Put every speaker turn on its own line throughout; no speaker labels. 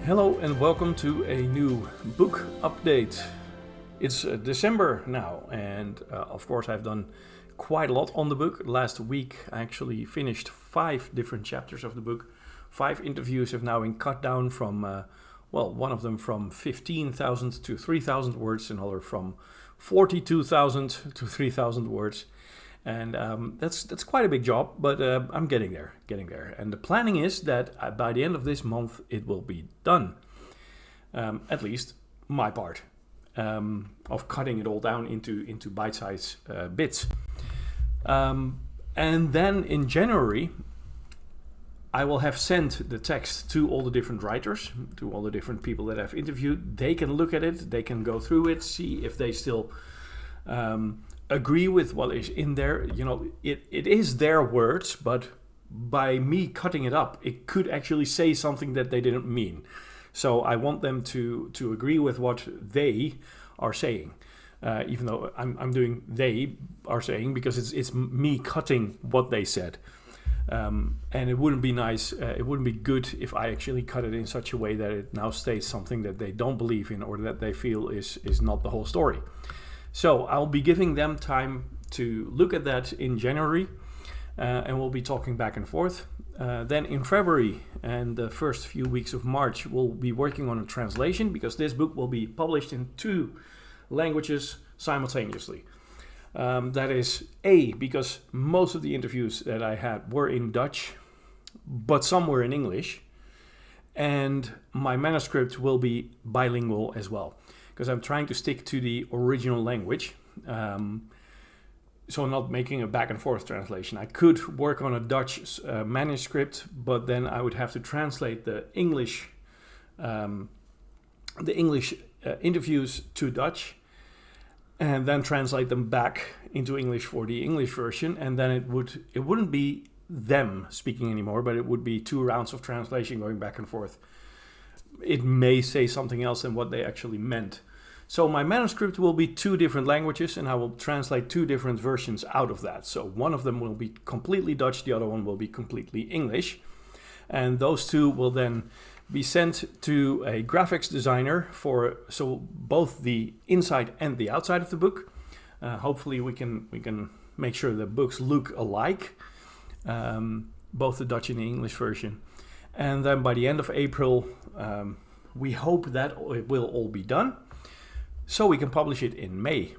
Hello and welcome to a new book update. It's December now, and of course I've done quite a lot on the book. Last week I actually finished 5 different chapters of the book. 5 interviews have now been cut down from, one of them from 15,000 to 3,000 words, another from 42,000 to 3,000 words. And that's quite a big job, but I'm getting there. And the planning is that by the end of this month, it will be done. At least my part of cutting it all down into bite-sized bits. And then in January, I will have sent the text to all the different writers, to all the different people that I've interviewed. They can look at it, they can go through it, see if they still agree with what is in there. You know, it is their words, but by me cutting it up, it could actually say something that they didn't mean. So I want them to agree with what they are saying, even though I'm doing they are saying because it's me cutting what they said. And it wouldn't be nice, it wouldn't be good if I actually cut it in such a way that it now states something that they don't believe in or that they feel is not the whole story. So I'll be giving them time to look at that in January, and we'll be talking back and forth. Then in February and the first few weeks of March, we'll be working on a translation because this book will be published in 2 languages simultaneously. That is because most of the interviews that I had were in Dutch, but some were in English, and my manuscript will be bilingual as well. Because I'm trying to stick to the original language, so not making a back and forth translation. I could work on a Dutch manuscript, but then I would have to translate the English interviews to Dutch, and then translate them back into English for the English version, and then it wouldn't be them speaking anymore, but it would be 2 rounds of translation going back and forth. It may say something else than what they actually meant. So my manuscript will be 2 different languages, and I will translate 2 different versions out of that. So one of them will be completely Dutch, the other one will be completely English. And those 2 will then be sent to a graphics designer so both the inside and the outside of the book. Hopefully we can make sure the books look alike, both the Dutch and the English version. And then by the end of April, we hope that it will all be done, so we can publish it in May.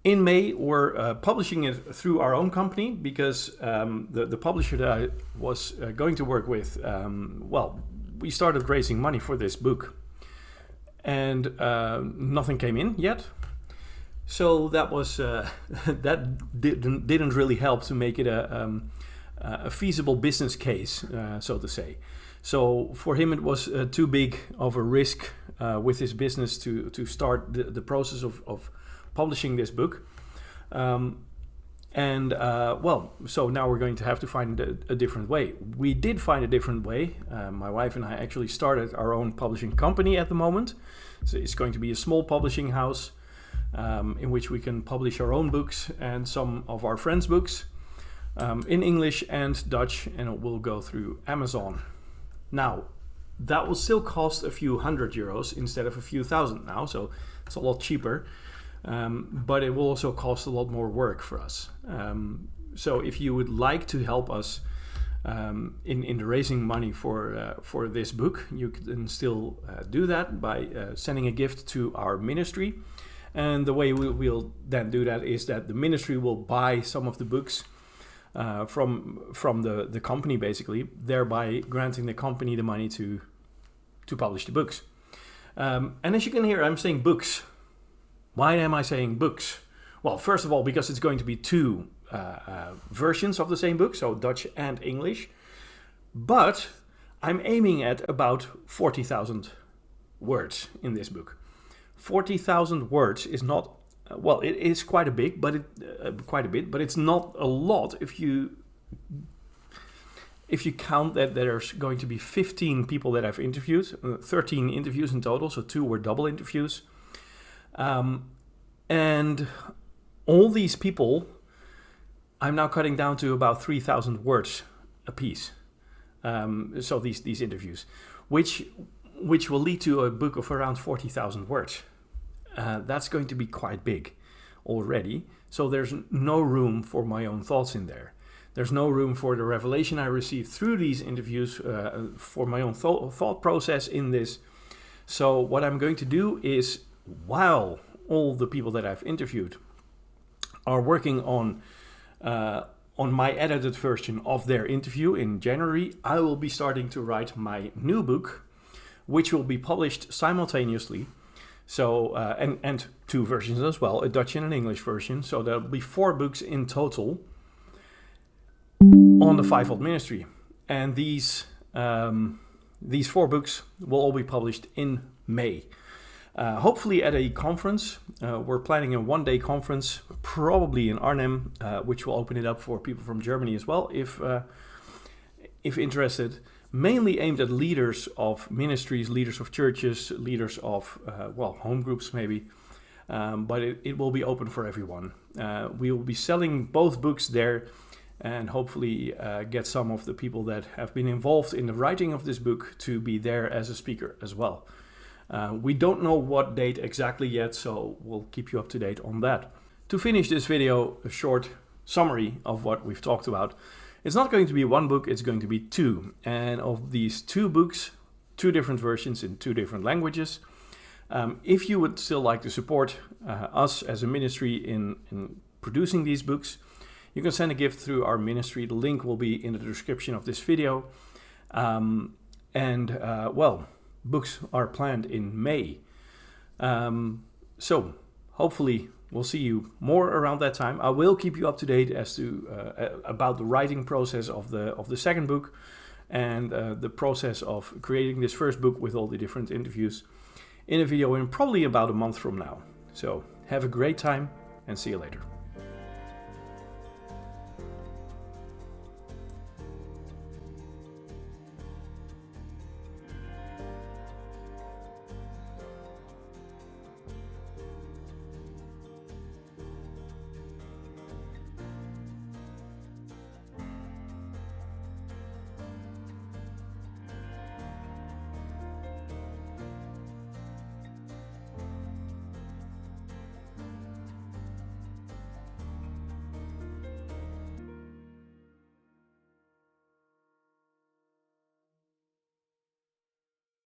In May, we're publishing it through our own company because the publisher that I was going to work with, we started raising money for this book, and nothing came in yet. So that was that didn't really help to make it a feasible business case, so to say. So for him it was too big of a risk with his business to start the process of publishing this book. So now we're going to have to find a different way. We did find a different way. My wife and I actually started our own publishing company at the moment. So it's going to be a small publishing house in which we can publish our own books and some of our friends' books. In English and Dutch, and it will go through Amazon. Now, that will still cost a few €100 instead of a few thousand now, so it's a lot cheaper, but it will also cost a lot more work for us. So if you would like to help us in the raising money for this book, you can still do that by sending a gift to our ministry. And the way we'll then do that is that the ministry will buy some of the books from the company, basically, thereby granting the company the money to publish the books. And as you can hear, I'm saying books. Why am I saying books? Well, first of all, because it's going to be 2 versions of the same book, so Dutch and English. But I'm aiming at about 40,000 words in this book. 40,000 words is not... it is quite a bit, but it's not a lot if you count that there's going to be 15 people that I've interviewed, 13 interviews in total, so 2 were double interviews. And all these people, I'm now cutting down to about 3,000 words a piece. So these interviews. which will lead to a book of around 40,000 words. That's going to be quite big already, so there's no room for my own thoughts in there. There's no room for the revelation I received through these interviews, for my own thought process in this. So what I'm going to do is, while all the people that I've interviewed are working on my edited version of their interview in January, I will be starting to write my new book, which will be published simultaneously. So and two versions as well, a Dutch and an English version. So there'll be 4 books in total on the Fivefold ministry, and these 4 books will all be published in May. Hopefully at a conference. We're planning a 1-day conference, probably in Arnhem, which will open it up for people from Germany as well, if interested. Mainly aimed at leaders of ministries, leaders of churches, leaders of home groups maybe. But it will be open for everyone. We will be selling both books there, and hopefully get some of the people that have been involved in the writing of this book to be there as a speaker as well. We don't know what date exactly yet, so we'll keep you up to date on that. To finish this video, a short summary of what we've talked about. It's not going to be 1 book, it's going to be 2. And of these 2 books, 2 different versions in 2 different languages. If you would still like to support us as a ministry in producing these books, you can send a gift through our ministry. The link will be in the description of this video. Books are planned in May. So hopefully we'll see you more around that time. I will keep you up to date as to about the writing process of the second book, and the process of creating this first book with all the different interviews in a video in probably about a month from now. So have a great time and see you later.